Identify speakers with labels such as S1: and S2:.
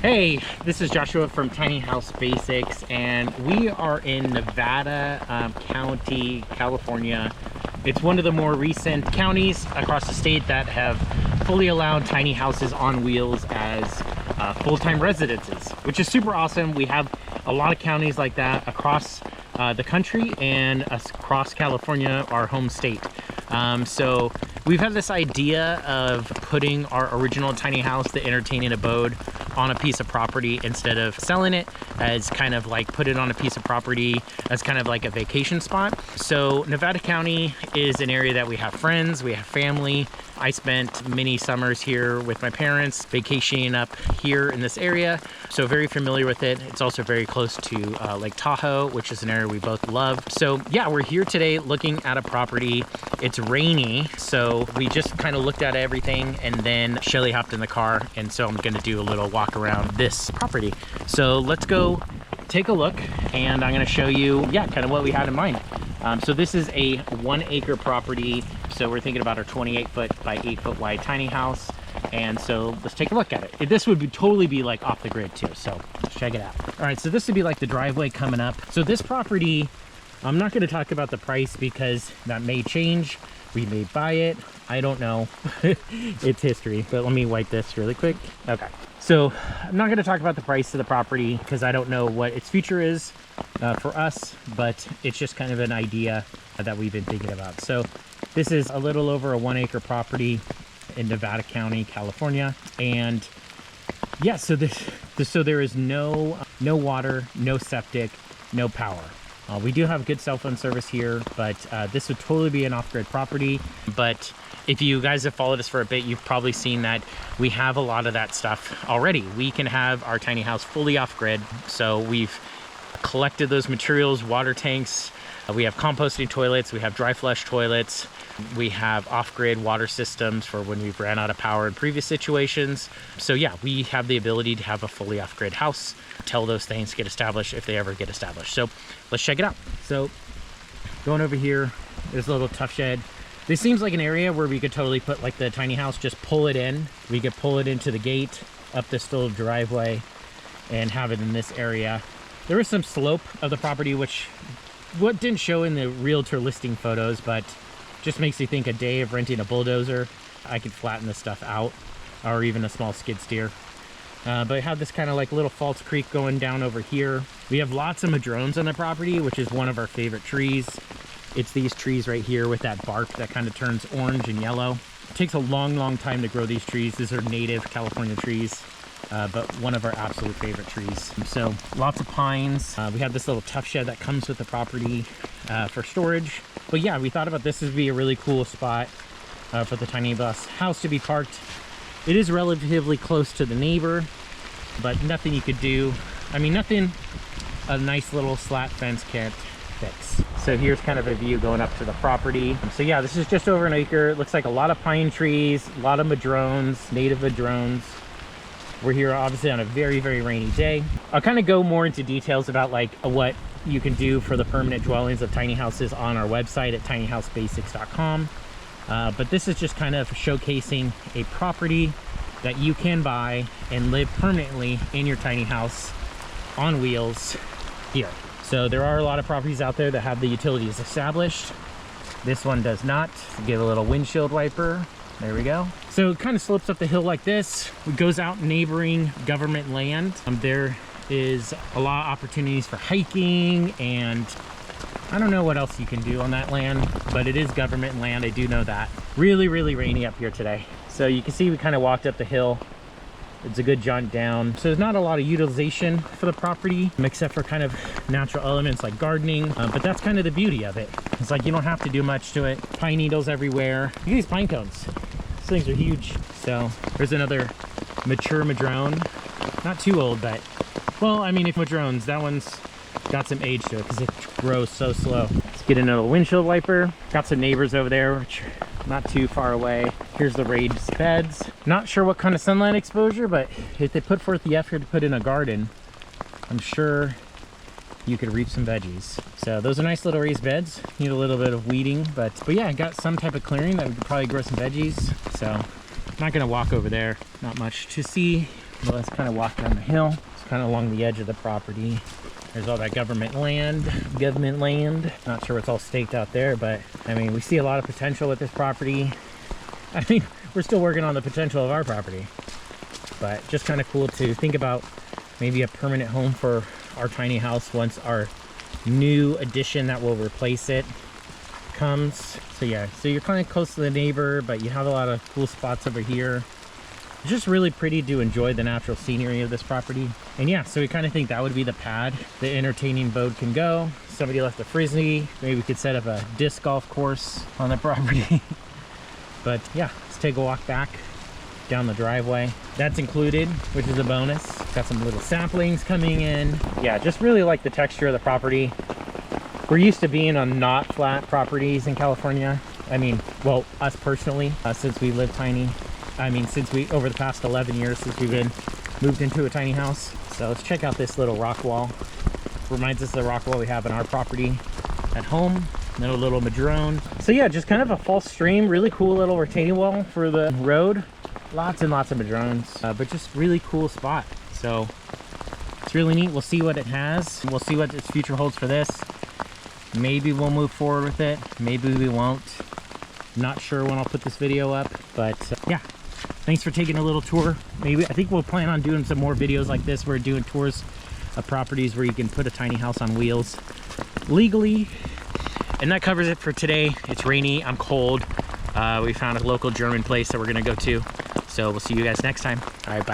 S1: Hey, this is Joshua from Tiny House Basics, and we are in Nevada County, California. It's one of the more recent counties across the state that have fully allowed tiny houses on wheels as full-time residences, which is super awesome. We have a lot of counties like that across the country and across California, our home state. So we've had this idea of putting our original tiny house, the Entertaining Abode, on a piece of property instead of selling it, as kind of like put it on a piece of property as kind of like a vacation spot. So Nevada County is an area that we have friends, we have family. I spent many summers here with my parents vacationing up here in this area, so very familiar with it. It's also very close to Lake Tahoe, which is an area we both love. So yeah, we're here today looking at a property. It's rainy, so we just kind of looked at everything, and then Shelly hopped in the car, and so I'm gonna do a little walk around this property. So let's go take a look, and I'm gonna show you, yeah, kind of what we had in mind. So this is a 1 acre property. So we're thinking about our 28 foot by 8 foot wide tiny house. And so let's take a look at it. This would totally be like off the grid too. So let's check it out. All right, so this would be like the driveway coming up. So this property, I'm not gonna talk about the price because that may change. We may buy it, I don't know. It's history, but let me wipe this really quick. Okay, so I'm not gonna talk about the price of the property because I don't know what its future is for us, but it's just kind of an idea that we've been thinking about. So this is a little over a 1 acre property in Nevada County, California. And yeah, so so there is no water, no septic, no power. We do have good cell phone service here, but this would totally be an off-grid property. But if you guys have followed us for a bit, you've probably seen that we have a lot of that stuff already. We can have our tiny house fully off-grid. So we've collected those materials, water tanks, we have composting toilets, we have dry flush toilets, we have off-grid water systems for when we've ran out of power in previous situations. So yeah, we have the ability to have a fully off-grid house till those things get established, if they ever get established. So let's check it out. So going over here, there's a little tough shed. This seems like an area where we could totally put like the tiny house, just pull it in. We could pull it into the gate, up this little driveway, and have it in this area. There is some slope of the property, which what didn't show in the realtor listing photos, but just makes you think a day of renting a bulldozer, I could flatten this stuff out, or even a small skid steer. But I have this kind of like little false creek going down over here. We have lots of madrones on the property, which is one of our favorite trees. It's these trees right here with that bark that kind of turns orange and yellow. It takes a long time to grow these trees. These are native California trees. But one of our absolute favorite trees. So lots of pines. We have this little tough shed that comes with the property for storage. But yeah, we thought about this would be a really cool spot for the tiny bus house to be parked. It is relatively close to the neighbor, but nothing you could do. I mean, nothing a nice little slat fence can't fix. So here's kind of a view going up to the property. So yeah, this is just over an acre. It looks like a lot of pine trees, a lot of madrones, native madrones. We're here obviously on a very rainy day. I'll kind of go more into details about like what you can do for the permanent dwellings of tiny houses on our website at tinyhousebasics.com. But this is just kind of showcasing a property that you can buy and live permanently in your tiny house on wheels here. So there are a lot of properties out there that have the utilities established. This one does not. Give a little windshield wiper. There we go. So it kind of slopes up the hill like this. It goes out neighboring government land. There is a lot of opportunities for hiking, and I don't know what else you can do on that land, but it is government land, I do know that. Really rainy up here today. So you can see we kind of walked up the hill. It's a good jaunt down. So there's not a lot of utilization for the property, except for kind of natural elements like gardening. But that's kind of the beauty of it. It's like you don't have to do much to it. Pine needles everywhere. Look at these pine cones. These things are huge. So there's another mature madrone. Not too old, but, well, I mean, if madrones, that one's got some age to it because it grows so slow. Let's get another windshield wiper. Got some neighbors over there, which are not too far away. Here's the raised beds. Not sure what kind of sunlight exposure, but if they put forth the effort to put in a garden, I'm sure you could reap some veggies. So those are nice little raised beds. Need a little bit of weeding, but yeah, I got some type of clearing that we could probably grow some veggies. So I'm not gonna walk over there, not much to see. Well, let's kind of walk down the hill. It's kind of along the edge of the property. There's all that government land. Not sure what's all staked out there, but I mean, we see a lot of potential with this property. I mean, we're still working on the potential of our property, but just kind of cool to think about maybe a permanent home for our tiny house once our new addition that will replace it comes. So yeah, so you're kind of close to the neighbor, but you have a lot of cool spots over here. It's just really pretty to enjoy the natural scenery of this property. And yeah, so we kind of think that would be the pad the Entertaining Abode can go. Somebody left a frisbee. Maybe we could set up a disc golf course on the property. But yeah, let's take a walk back down the driveway. That's included, which is a bonus. Got some little saplings coming in. Yeah, just really like the texture of the property. We're used to being on not flat properties in California. I mean, well, us personally, since we live tiny. I mean, over the past 11 years since we've been moved into a tiny house. So let's check out this little rock wall. Reminds us of the rock wall we have in our property at home. And a little madrone. So yeah, just kind of a false stream. Really cool little retaining wall for the road. Lots and lots of madrones, but just really cool spot. So it's really neat. We'll see what it has. We'll see what its future holds for this. Maybe we'll move forward with it. Maybe we won't. Not sure when I'll put this video up, but yeah. Thanks for taking a little tour. I think we'll plan on doing some more videos like this. We're doing tours of properties where you can put a tiny house on wheels legally. And that covers it for today. It's rainy, I'm cold. We found a local German place that we're gonna go to. So we'll see you guys next time. All right, bye.